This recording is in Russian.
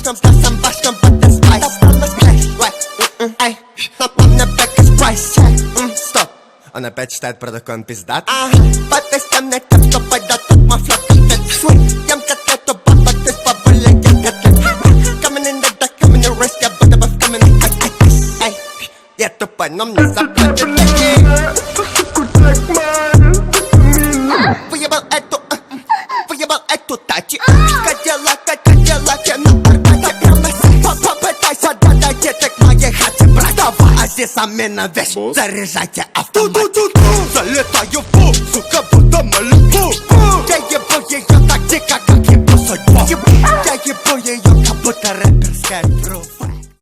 башням, с газом, башням, под спайс. Эй, на мне бэк из прайс. Стоп, он опять читает про такой, он пиздат. Под тестом на тем, что пойдет от мафла. Ем котлету, баба, ты с бабулей, я котлет. Coming in the dark, coming in risk, я буду бы в coming in. Эй, я тупой, но мне заплатят такие. Выебал эту тачи. Кадиллаки на паркете. Попытайся додать деток моей хате, брат. Давай, а здесь замена вещь. Заряжайте авто. Залетаю в пол, сука.